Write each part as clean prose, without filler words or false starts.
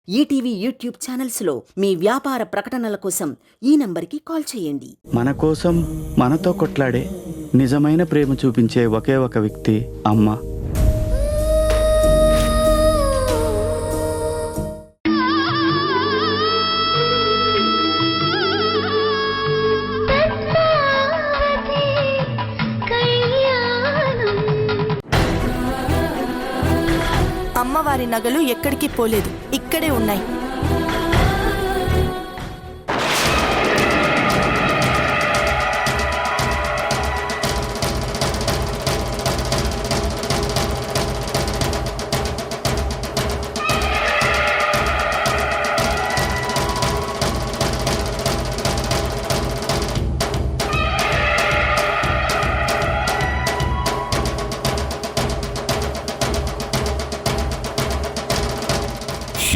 ETV YouTube ఛానల్స్లో మీ వ్యాపార ప్రకటనల కోసం ఈ నంబర్కి కాల్ చేయండి. మన కోసం మనతో కొట్లాడే నిజమైన ప్రేమ చూపించే ఒకే ఒక వ్యక్తి అమ్మ. అమ్మవారి నగలు ఎక్కడికి పోలేదు, ఇక్కడే ఉన్నాయి.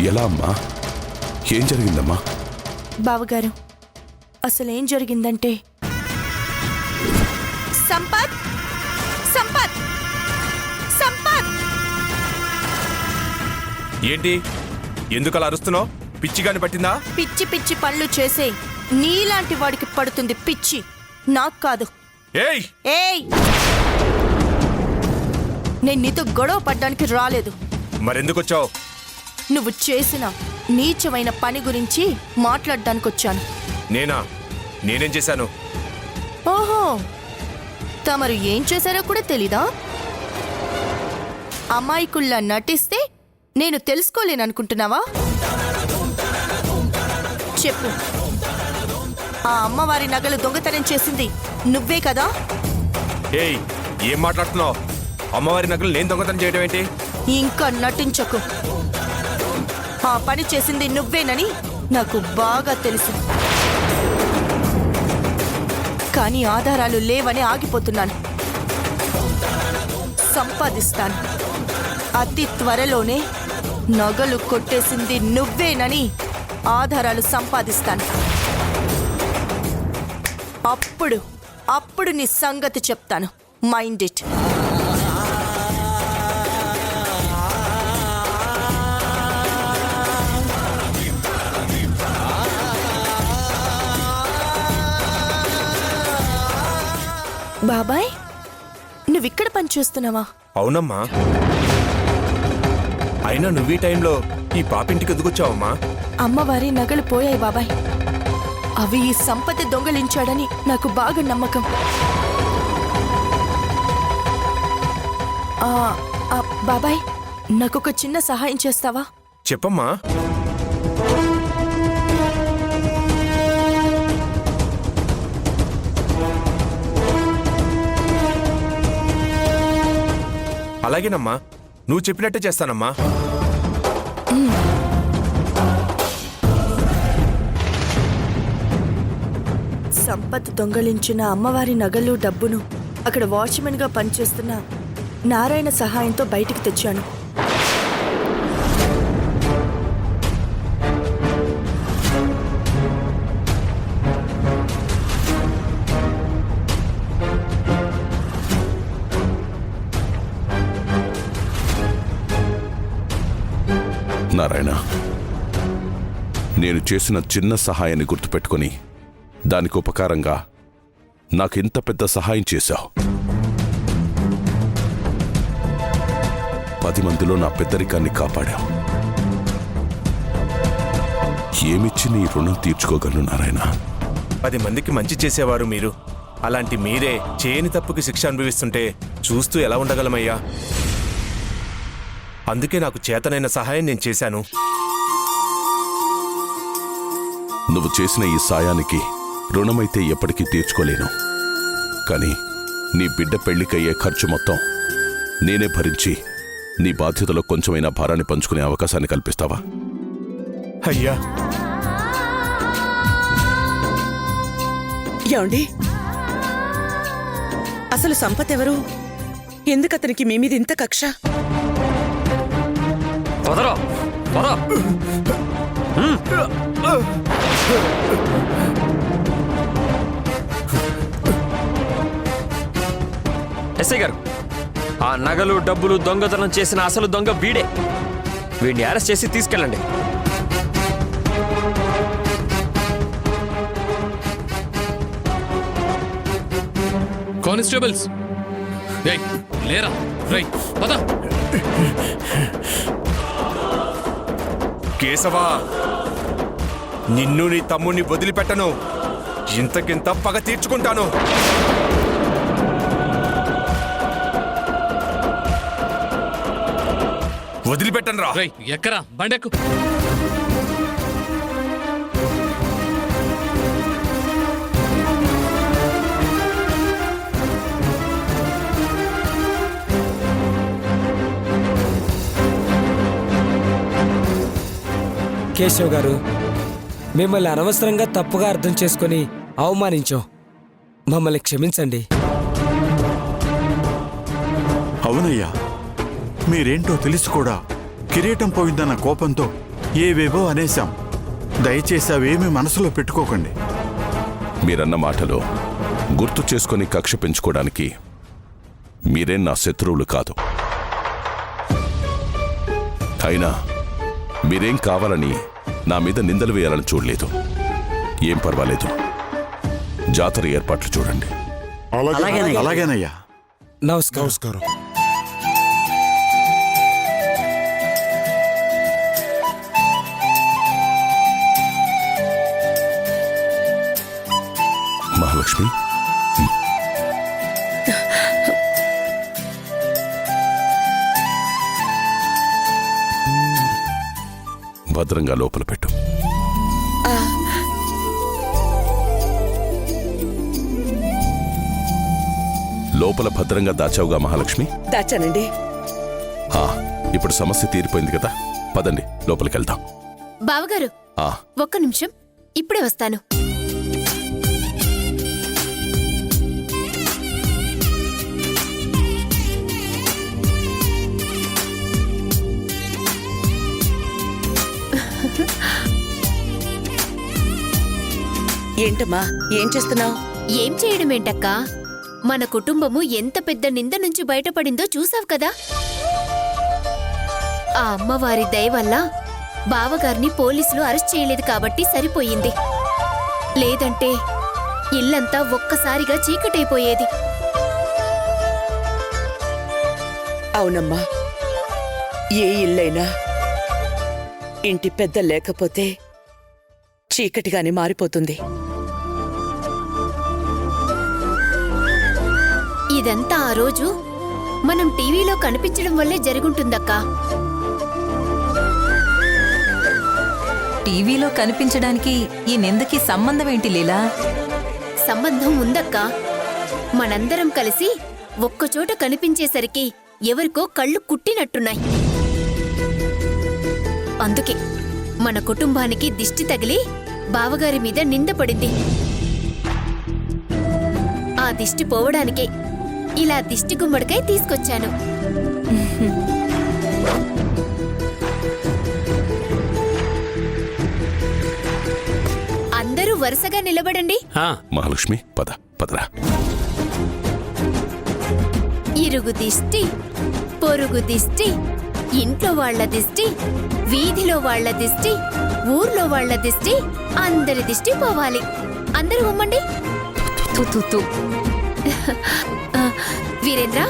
ఎలా అమ్మా? ఏం జరిగిందమ్మా? బావగారు, అసలేం జరిగిందంటే సంపత్ సంపత్ సంపత్ ఏంటి, ఎందుకలా అరుస్తున్నావు? పిచ్చిగాని పట్టిందా? పిచ్చి పిచ్చి పళ్ళు చేసే నీలాంటి వాడికి పడుతుంది పిచ్చి, నాకు కాదు. ఏయ్ ఏయ్, నేను నీతో గొడవ పడ్డానికి రాలేదు. మరెందుకొచ్చావు? నువ్వు చేసిన నీచమైన పని గురించి మాట్లాడడానికి వచ్చాను. నేనేం చేశాను? ఓహో, తమరు ఏం చేశారో కూడా తెలీదా? అమాయకుల్లా నటిస్తే నేను తెలుసుకోలేననుకుంటున్నావా? చెప్పు, ఆ అమ్మవారి నగలు దొంగతనం చేసింది నువ్వే కదా? ఏయ్, ఏం మాట్లాడుతున్నావు? అమ్మవారి నగలు నేను దొంగతనం చేయడం ఏంటి? ఇంకా నటించకు. ఆ పని చేసింది నువ్వేనని నాకు బాగా తెలుసు, కానీ ఆధారాలు లేవని ఆగిపోతున్నాను. సంపాదిస్తాను. అతి త్వరలోనే నగలు కొట్టేసింది నువ్వేనని ఆధారాలు సంపాదిస్తాను. అప్పుడు నీ సంగతి చెప్తాను. Mind it. బాబాయ్, నువ్విక్కడ పని చేస్తున్నావా? అవునమ్మా. అయినా నువ్వు ఈ టైంలో ఈ పాపింటికి ఎదుకొచ్చావమ్మా? అమ్మవారి నగలు పోయాయి బాబాయ్. అవి ఈ సంపద దొంగలించాడని నాకు బాగా నమ్మకం. బాబాయ్, నాకొక చిన్న సహాయం చేస్తావా? చెప్పమ్మా. అలాగేనమ్మా, నువ్వు చెప్పినట్టే చేస్తానమ్మా. సంపత్ దొంగలించిన అమ్మవారి నగలు డబ్బును అక్కడ వాచ్మెన్గా పనిచేస్తున్న నారాయణ సహాయంతో బయటికి తెచ్చాను. నారాయణ, నేను చేసిన చిన్న సహాయాన్ని గుర్తుపెట్టుకుని దానికి ఉపకారంగా నాకింత పెద్ద సహాయం చేశావు. 10 మందిలో నా పెద్దరికాన్ని కాపాడావు. ఏమిచ్చి నీ రుణం తీర్చుకోగలను నారాయణ? 10 మందికి మంచి చేసేవారు మీరు. అలాంటి మీరే చేయని తప్పుకి శిక్ష అనుభవిస్తుంటే చూస్తూ ఎలా ఉండగలమయ్యా? అందుకే నాకు చేతనైన సహాయం నేను చేశాను. నువ్వు చేసిన ఈ సాయానికి రుణమైతే ఎప్పటికీ తీర్చుకోలేను. కానీ నీ బిడ్డ పెళ్లికయ్యే ఖర్చు మొత్తం నేనే భరించి నీ బాధ్యతలో కొంచెమైనా భారాన్ని పంచుకునే అవకాశాన్ని కల్పిస్తావా? అయ్యా, ఏమండి, అసలు సంపత్ ఎవరు? ఎందుకతనికి మీ మీద ఇంత కక్ష? ఎస్ఐ గారు, ఆ నగలు డబ్బులు దొంగతనం చేసిన అసలు దొంగ వీడే. వీడిని అరెస్ట్ చేసి తీసుకెళ్ళండి. కానిస్టేబుల్స్ రేయ్ లేరా రేయ్ పద. కేశవా, నిన్ను నీ తమ్ముణ్ణి వదిలిపెట్టను. ఇంతకింత పగ తీర్చుకుంటాను. వదిలిపెట్టను రా. రేయ్ ఎక్కరా బండెక్కు. కేశవ్ గారు, మిమ్మల్ని అనవసరంగా తప్పుగా అర్థం చేసుకుని అవమానించాం. మమ్మల్ని క్షమించండి. అవునయ్యా, మీరేంటో తెలిసి కూడా కిరీటం పోయిందన్న కోపంతో ఏవేవో అనేశాం. దయచేసి అవేమీ మనసులో పెట్టుకోకండి. మీరన్న మాటలో గుర్తు చేసుకొని కక్ష పెంచుకోవడానికి మీరేం నా శత్రువులు కాదు. అయినా మీరేం కావాలని నా మీద నిందలు వేయాలని చూడలేదు. ఏం పర్వాలేదు, జాతర ఏర్పాట్లు చూడండి. అలాగేనయ్యా. నమస్కారం. మహాలక్ష్మి, భద్రంగా లోపల పెట్టు. లోపల భద్రంగా దాచావుగా మహాలక్ష్మి? దాచానండి. ఇప్పుడు సమస్య తీరిపోయింది కదా, పదండి లోపలికి వెళ్దాం. బావగారు, ఒక్క నిమిషం, ఇప్పుడే వస్తాను. ఏంటమ్మా, ఏం చేస్తున్నావు? ఏం చేయడమేంటక్కా, మన కుటుంబము ఎంత పెద్ద నింద నుంచి బయటపడిందో చూసావు కదా. ఆ అమ్మవారి దయ వల్ల బావగారిని పోలీసులు అరెస్ట్ చేయలేదు కాబట్టి సరిపోయింది. లేదంటే ఇల్లంతా ఒక్కసారిగా చీకటైపోయేది. అవునమ్మా, ఏ ఇల్లైనా ఇంటి పెద్ద లేకపోతే చీకటిగానే మారిపోతుంది. ఇదంతా ఆ రోజు మనం టీవీలో కనిపించడం వల్లే జరుగుంటుందక్కా. టీవీలో కనిపించడానికి ఈ నిందకి సంబంధం ఏంటి లీలా? సంబంధం ఉందక్కా. మనందరం కలిసి ఒక్కచోట కనిపించేసరికి ఎవరికో కళ్ళు కుట్టినట్టున్నాయి. అందుకే మన కుటుంబానికి దిష్టి తగిలి బావగారి మీద నింద పడింది. ఆ దిష్టి పోవడానికే ఇలా దిష్టి గుమ్మడికాయ తీసుకొచ్చాను. అందరూ వరుసగా నిలబడండి. మహాలక్ష్మి, పద పదరా. ఇరుగు దిష్టి, పొరుగు దిష్టి, ఇంట్లో వాళ్ల దిష్టి, వీధిలో వాళ్ల దిష్టి, ఊర్లో వాళ్ల దిష్టి, అందరి దిష్టి పోవాలి. అందరూ ఉమ్మండి. వీరేంద్ర,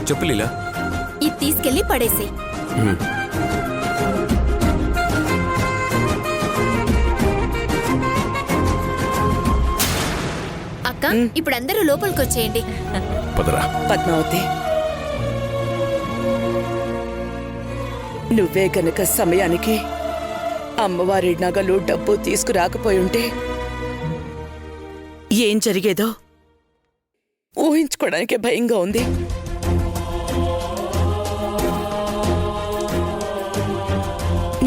చెప్పు లీలా. ఇది తీసుకెళ్లి పడేసేయ్. అక్క, ఇప్పుడు అందరూ లోపలికొచ్చేయండి. పదరా. పద్మావతి, నువ్వే గనక సమయానికి అమ్మవారి నగలు డబ్బు తీసుకురాకపోయుంటే ఏం జరిగేదో ఊహించుకోవడానికే భయంగా ఉంది.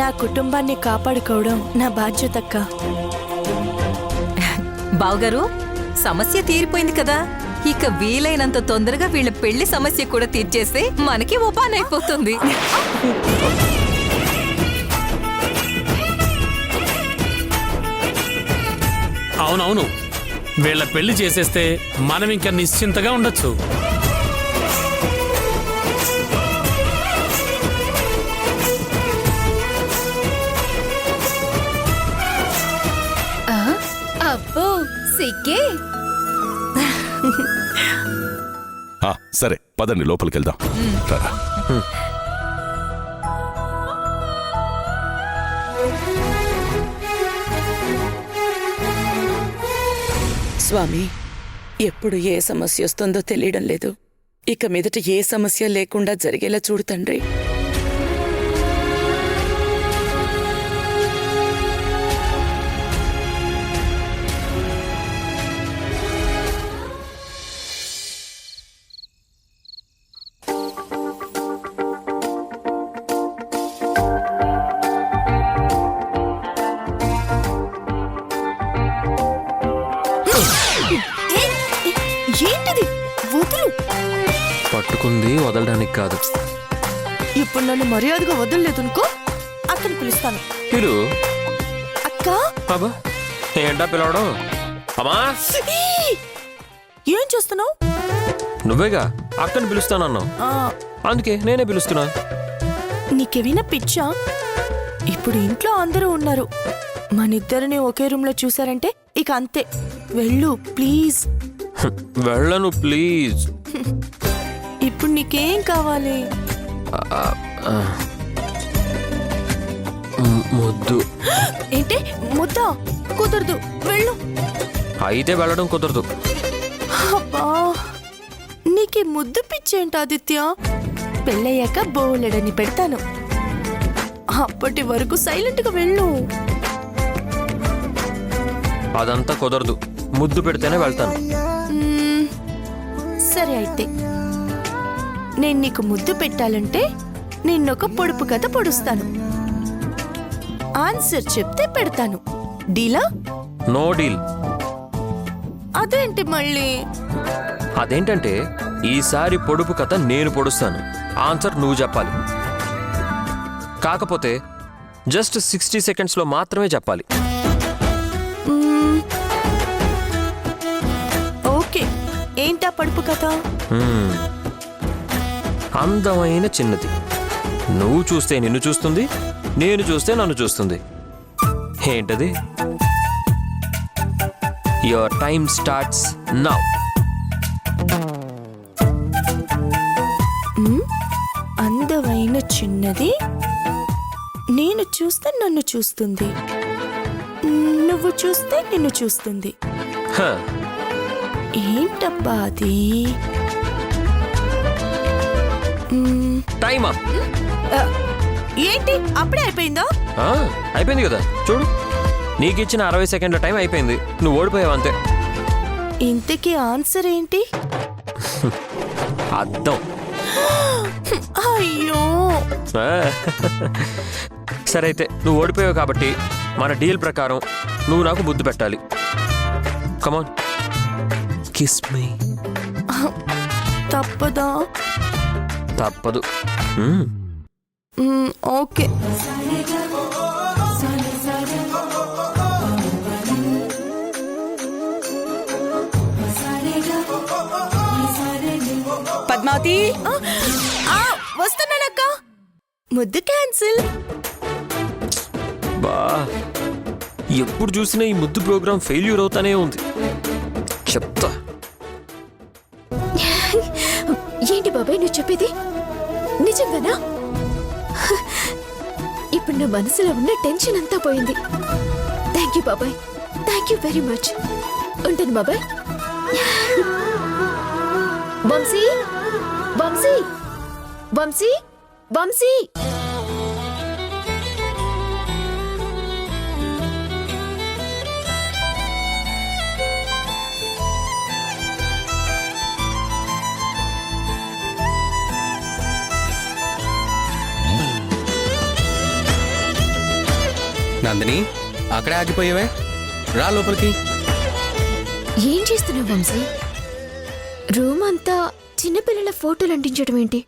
నా కుటుంబాన్ని కాపాడుకోవడం నా బాధ్యతక్క. బావగారు, సమస్య తీరిపోయింది కదా. ఇక వీలైనంత తొందరగా వీళ్ళ పెళ్లి సమస్య కూడా తీర్చేస్తే మనకి ఉపానైపోతుంది. అవునవును, వీళ్ళ పెళ్లి చేసేస్తే మనం ఇంకా నిశ్చింతగా ఉండొచ్చు. అబ్బో సిగ్గే. సరే పదండి లోపలికి వెళ్దాం. రారా. స్వామి, ఎప్పుడు ఏ సమస్య వస్తుందో తెలియడం లేదు. ఇక మీదట ఏ సమస్య లేకుండా జరిగేలా చూడు తండ్రి. ఏంటిది? వదులు. పట్టుకుంది వదలడానికి కాదు. ఇప్పుడు నన్ను మర్యాదగా వదలలేదనుకో అక్కని పిలుస్తాను. పిలు. అక్క. అబ్బా ఏంటా పిలవడం? అమ్మా ఏం చూస్తున్నావు? నువ్వేగా అక్కని పిలుస్తానన్నావు, అందుకే నేనే పిలుస్తున్నా. నీకేమైనా పిచ్చా? ఇప్పుడు ఇంట్లో అందరూ ఉన్నారు, మనిద్దరిని ఒకే రూమ్ లో చూసారంటే ఇక అంతే. వెళ్ళు ప్లీజ్. వెళ్ళను ప్లీజ్. ఇప్పుడు నీకేం కావాలి? ముద్దు. ఏంటి ముద్దా? కుదరదు, వెళ్ళు. అయితే వెళ్ళడం కుదరదు. అబ్బా, నీకే ముద్దు పిచ్చేంటి ఆదిత్య? పెళ్ళయ్యాక బోలెడని పెడతాను, అప్పటి వరకు సైలెంట్ గా వెళ్ళు. అదంతా కుదరదు, ముద్దు పెడితేనే వెళ్తాను. సరే అయితే, నేను నీకు ముద్దు పెట్టాలంటే నిన్నొక పొడుపు కథ పొడుస్తాను, ఆన్సర్ చెప్తే పెడతాను. డీలా? No deal. అదేంటి మళ్ళీ? అదేంటంటే ఈసారి పొడుపు కథ నేను పొడుస్తాను, ఆన్సర్ నువ్వు చెప్పాలి. కాకపోతే జస్ట్ 60 సెకండ్స్లో మాత్రమే చెప్పాలి. ఓకే, ఏంటా పొడుపు కథ? అందమైన చిన్నది, నువ్వు చూస్తే నిన్ను చూస్తుంది, నేను చూస్తే నన్ను చూస్తుంది. ఏంటది? Your time starts now. అందమైన చిన్నది, నేను చూస్తే నన్ను చూస్తుంది, నువ్వు చూస్తే నిన్ను చూస్తుంది. ఏంటబ్బా అది? Time up. ఏంటి అప్పుడే అయిపోయిందా? అయిపోయింది కదా, చూడు, నీకు ఇచ్చిన 60 సెకండ్ల టైం అయిపోయింది, నువ్వు ఓడిపోయావు అంతే. ఇంతకీ ఆన్సర్ ఏంటి? అర్థం. అయ్యో, సరే అయితే నువ్వు ఓడిపోయావు కాబట్టి మన డీల్ ప్రకారం నువ్వు నాకు ముద్దు పెట్టాలి. కమాన్, కిస్ మీ. తప్పదా? తప్పదు. ఓకే. పద్మావతి, వస్తున్నానక్క. ముద్దు క్యాన్సిల్. బా, ఎప్పుడు చూసినా ఈ ముద్దు ప్రోగ్రాం ఫెయిల్యూర్ అవుతానే ఉంది. చెప్తా. ఏంటి బాబాయ్ నువ్వు చెప్పేది నిజంగానా? ఇప్పుడు నా మనసులో ఉన్న టెన్షన్ అంతా పోయింది. థ్యాంక్ యూ బాబాయ్, థ్యాంక్ యూ వెరీ మచ్. ఉంటాను బాబాయ్. వంశీ, వంశీ, వంశీ, వంశీ. నందిని, అక్కడే ఆగిపోయావే, రా లోపలికి. ఏం చేస్తున్నావు వంశీ? రూమ్ అంతా చిన్నపిల్లల ఫోటోలు అంటించడం ఏంటి?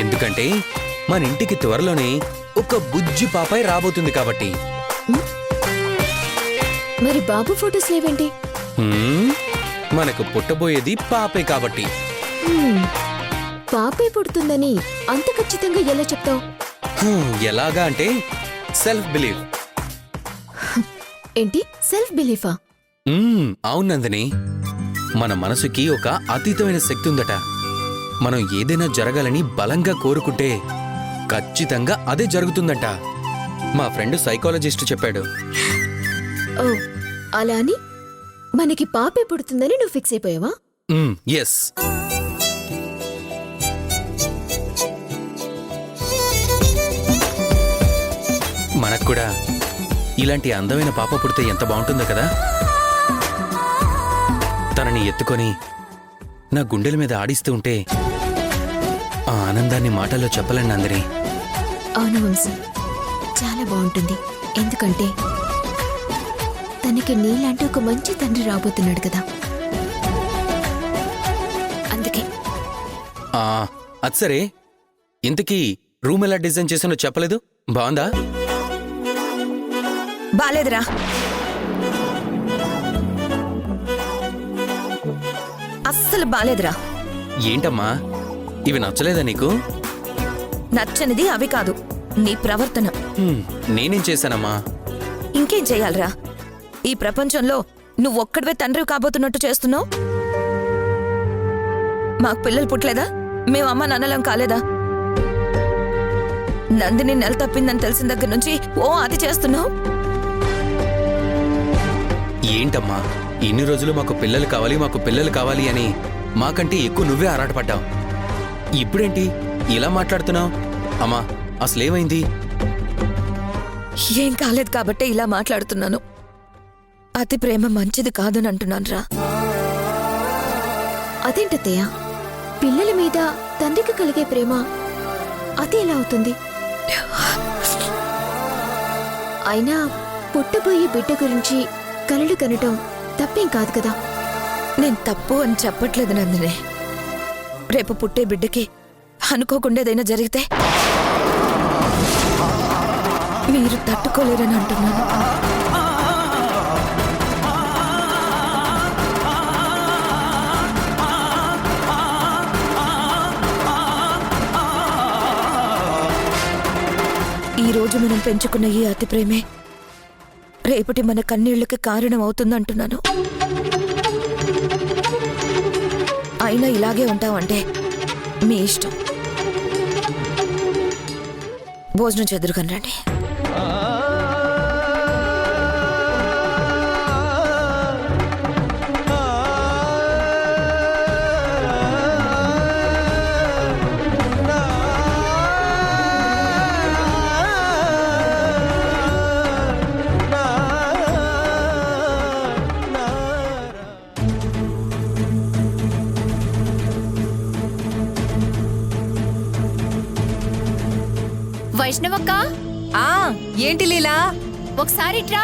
ఎందుకంటే మన ఇంటికి త్వరలోనే ఒక బుజ్జి పాపాయి రాబోతుంది కాబట్టి. మరి బాబు ఫోటోస్ లేవేంటి? మనకు పుట్టబోయేది పాపే కాబట్టి. పాపే పుడుతుందని అంత ఖచ్చితంగా ఎలా చెప్తావు? ఎలాగా అంటే సెల్ఫ్ బిలీవ్. ఏంటి సెల్ఫ్ బిలీఫా? అవును నందిని, మన మనసుకి ఒక అతీతమైన శక్తి ఉందట. మనం ఏదైనా జరగాలని బలంగా కోరుకుంటే ఖచ్చితంగా అదే జరుగుతుందట. మా ఫ్రెండ్ సైకాలజిస్ట్ చెప్పాడు. ఓ అలా అని మనకి పాపే పుడుతుందని నువ్వు ఫిక్స్ అయిపోయావా? ఎస్. మనకు కూడా ఇలాంటి అందమైన పాప పుడితే ఎంత బాగుంటుందో కదా. తనని ఎత్తుకొని నా గుండెల మీద ఆడిస్తూ ఉంటే ఆ ఆనందాన్ని మాటల్లో చెప్పలేను నందిని. అవును వంశీ, చాలా బాగుంటుంది. ఎందుకంటే తనకి నీలాంటి ఒక మంచి తండ్రి రాబోతున్నాడు కదా, అందుకే. అది సరే, ఇంతకీ రూమ్ ఎలా డిజైన్ చేసానో చెప్పలేదు. బాగుందా? బాలేదురా. అస్సలు బాలేదురా. ఏంటమ్మా, ఇవి నచ్చలేదా నీకు? నచ్చనిది అవి కాదు, నీ ప్రవర్తన. నేనేం చేశానమ్మా? ఇంకేం చెయ్యాలరా? ఈ ప్రపంచంలో నువ్వొక్కడివే తండ్రి కాబోతున్నట్టు చేస్తున్నావు. మాకు పిల్లలు పుట్టలేదా? మేము అమ్మ నాన్నలం కాలేదా? నందిని నెల తప్పిందని తెలిసిన దగ్గర నుంచి అది చేస్తున్నావు. ఏంటమ్మా, ఇన్ని రోజులు మాకు పిల్లలు కావాలి మాకు పిల్లలు కావాలి అని మాకంటే ఎక్కువ నువ్వే ఆరాటపడ్డావు. ఇప్పుడేంటి ఇలా మాట్లాడుతున్నావు? అమ్మా, అసలేమైంది? ఏం కాలేదు కాబట్టే ఇలా మాట్లాడుతున్నాను. అతి ప్రేమ మంచిది కాదని అంటున్నానురా. అదేంటత్తయ్య, పిల్లల మీద తండ్రికి కలిగే ప్రేమ అది ఎలా అవుతుంది? అయినా పుట్టబోయే బిడ్డ గురించి కలలు కనటం తప్పేం కాదు కదా. నేను తప్పు అని చెప్పట్లేదు నందిని. రేపు పుట్టే బిడ్డకి అనుకోకుండా ఏదైనా జరిగితే మీరు తట్టుకోలేరని అంటున్నాను. ఈ రోజు మనం పెంచుకున్న ఈ అతి ప్రేమే రేపటి మన కన్నీళ్లకి కారణం అవుతుందంటున్నాను. అయినా ఇలాగే ఉంటావంటే మీ ఇష్టం. భోజనం చెదురుకని రండి. వైష్ణవక్క, ఏంటి లీలా? ఒకసారి ట్రా.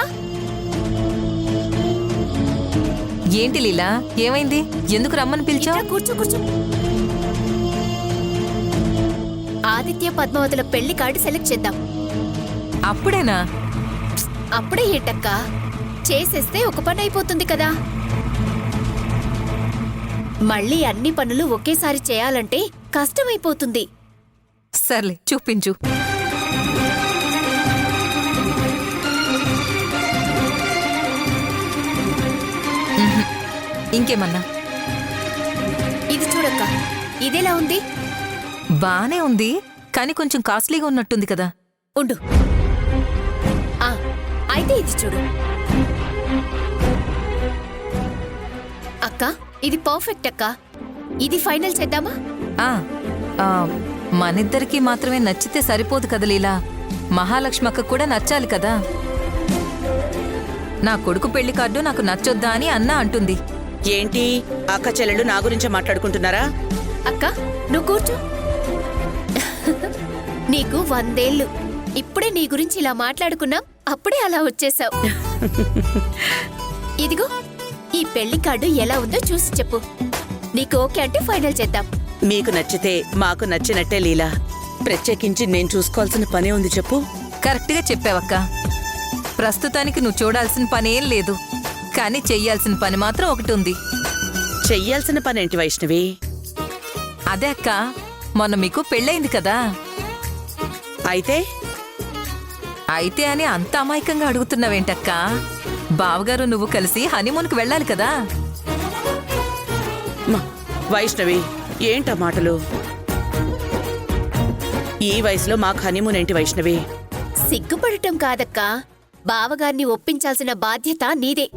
ఏంటి లీలా, ఏమైంది? ఎందుకు రమ్మని పిలిచావు? కూర్చో కూర్చో. ఆదిత్య పద్మావతుల పెళ్లి కార్డు సెలెక్ట్ చేద్దాం. అప్పుడేనా? అప్పుడే ఏటక్క, చేసేస్తే ఒక పని అయిపోతుంది కదా. మళ్ళీ అన్ని పనులు ఒకేసారి చేయాలంటే కష్టమైపోతుంది. సర్లే, చూపించు. ఇంకేమన్నా? ఇది చూడక్క, ఇదెలా ఉంది? బానే ఉంది, కానీ కొంచెం కాస్ట్లీగా ఉన్నట్టుంది కదా. ఉండు, అయితే ఇది చూడు అక్క. ఇది పర్ఫెక్ట్ అక్క. ఇది ఫైనల్ చేద్దామా? మనిద్దరికి మాత్రమే నచ్చితే సరిపోదు కదా లీలా, మహాలక్ష్మక్క కూడా నచ్చాలి కదా. నా కొడుకు పెళ్లి కార్డు నాకు నచ్చొద్దా అని అన్న అంటుంది. ఏంటి అక్క చెల్లెళ్ళు నా గురించే మాట్లాడుకుంటున్నారా? అక్క నువ్వు కూర్చో. నీకు 100 ఏళ్ళు. ఇప్పుడే నీ గురించి ఇలా మాట్లాడుకున్నాం, అప్పుడే అలా వచ్చేసావు. ఇదిగో ఈ పెళ్లి కార్డు ఎలా ఉందో చూసి చెప్పు. నీకు ఓకే అంటే ఫైనల్ చేద్దాం. మీకు నచ్చితే మాకు నచ్చినట్టే లీలా. ప్రత్యేకించి నేను చూసుకోవాల్సిన పనే ఉంది చెప్పు. కరెక్ట్గా చెప్పావక్క. ప్రస్తుతానికి నువ్వు చూడాల్సిన పనేం లేదు, కానీ చెయ్యాల్సిన పని మాత్రం ఒకటి ఉంది. చెయ్యాల్సిన పనేంటి వైష్ణవి? అదే అక్క, మొన్న మీకు పెళ్ళయింది కదా. అయితే అని అంత అమాయకంగా అడుగుతున్నావేంటక్క? బావగారు నువ్వు కలిసి హనీమూన్కి వెళ్ళాలి కదా. వైష్ణవి ఏంటా మాటలు? ఈ వయసులో మాకు హనీమూన్ ఏంటి వైష్ణవి? సిగ్గుపడటం కాదక్కా, బావగారిని ఒప్పించాల్సిన బాధ్యత నీదే.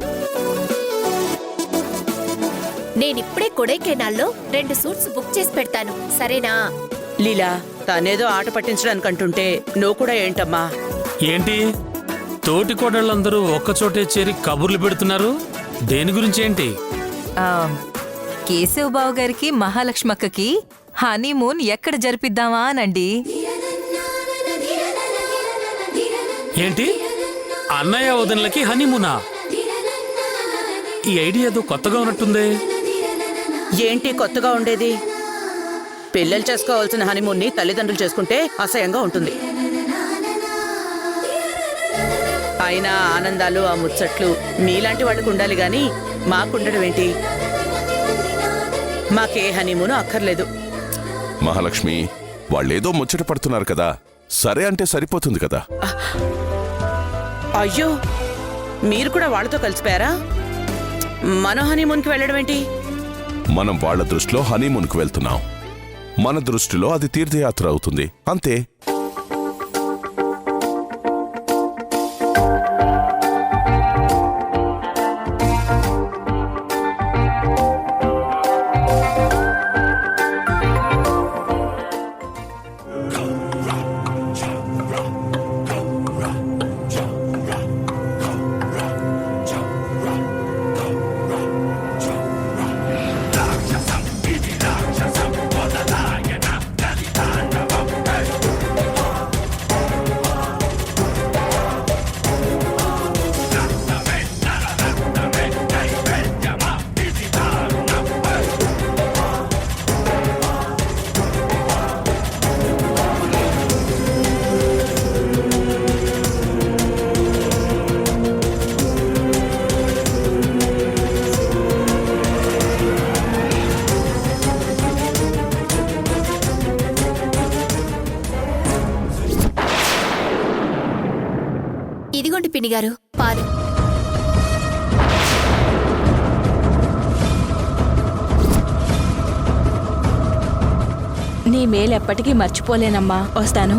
నేనిప్పుడే కొడైకెనాల్లో 2 సూట్స్ బుక్ చేసి పెడతాను, సరేనా? లీలా, తనేదో ఆట పట్టించడానికి అంటుంటే నువ్వు కూడా ఏంటమ్మా? ఏంటి తోటి కోడళ్ళందరూ ఒక్కచోటే చేరి కబుర్లు పెడుతున్నారు? దేని గురించి ఏంటి? కేశవ్ బావ గారికి మహాలక్ష్మక్కకి హనీమూన్ ఎక్కడ జరిపిద్దామా అనండి. ఏంటి అన్నయ్య వదినలకి హనీమూనా? ఈ ఐడియా ఏదో కొత్తగా ఉన్నట్టుందే. ఏంటి కొత్తగా ఉండేది? పిల్లలు చేసుకోవాల్సిన హనీమూన్ని తల్లిదండ్రులు చేసుకుంటే అసహ్యంగా ఉంటుంది. అయినా ఆనందాలు, ఆ ముచ్చట్లు మీలాంటి వాళ్ళకు ఉండాలి గాని మాకుండడం ఏంటి? మాకే హనీమూను అక్కర్లేదు. మహాలక్ష్మి, వాళ్ళేదో ముచ్చట పడుతున్నారు కదా, సరే అంటే సరిపోతుంది కదా. అయ్యో, మీరు కూడా వాళ్ళతో కలిసిపోయారా? మనం హనీమూన్కి వెళ్ళడం ఏంటి? మనం వాళ్ళ దృష్టిలో హనీమూన్కు వెళ్తున్నాం, మన దృష్టిలో అది తీర్థయాత్ర అవుతుంది, అంతే. ఇదిగోండి పిన్నిగారు పాలు. నీ మేలెప్పటికీ మర్చిపోలేనమ్మా. వస్తాను.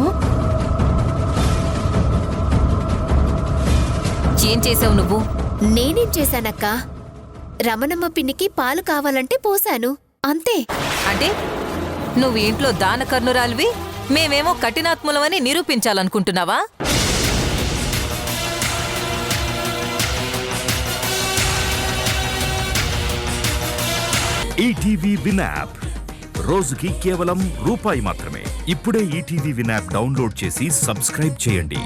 ఏం చేసావు నువ్వు? నేనేం చేశానక్కా? రమణమ్మ పిన్నికి పాలు కావాలంటే పోశాను, అంతే. అంటే నువ్వు ఇంట్లో దానకర్ణురాలివి, మేమేమో కఠినాత్ములమని నిరూపించాలనుకుంటున్నావా? ఈటీవీ విన్ యాప్ రోజుకి కేవలం రూపాయి మాత్రమే. ఇప్పుడే ఈటీవీ విన్ యాప్ డౌన్లోడ్ చేసి సబ్స్క్రైబ్ చేయండి.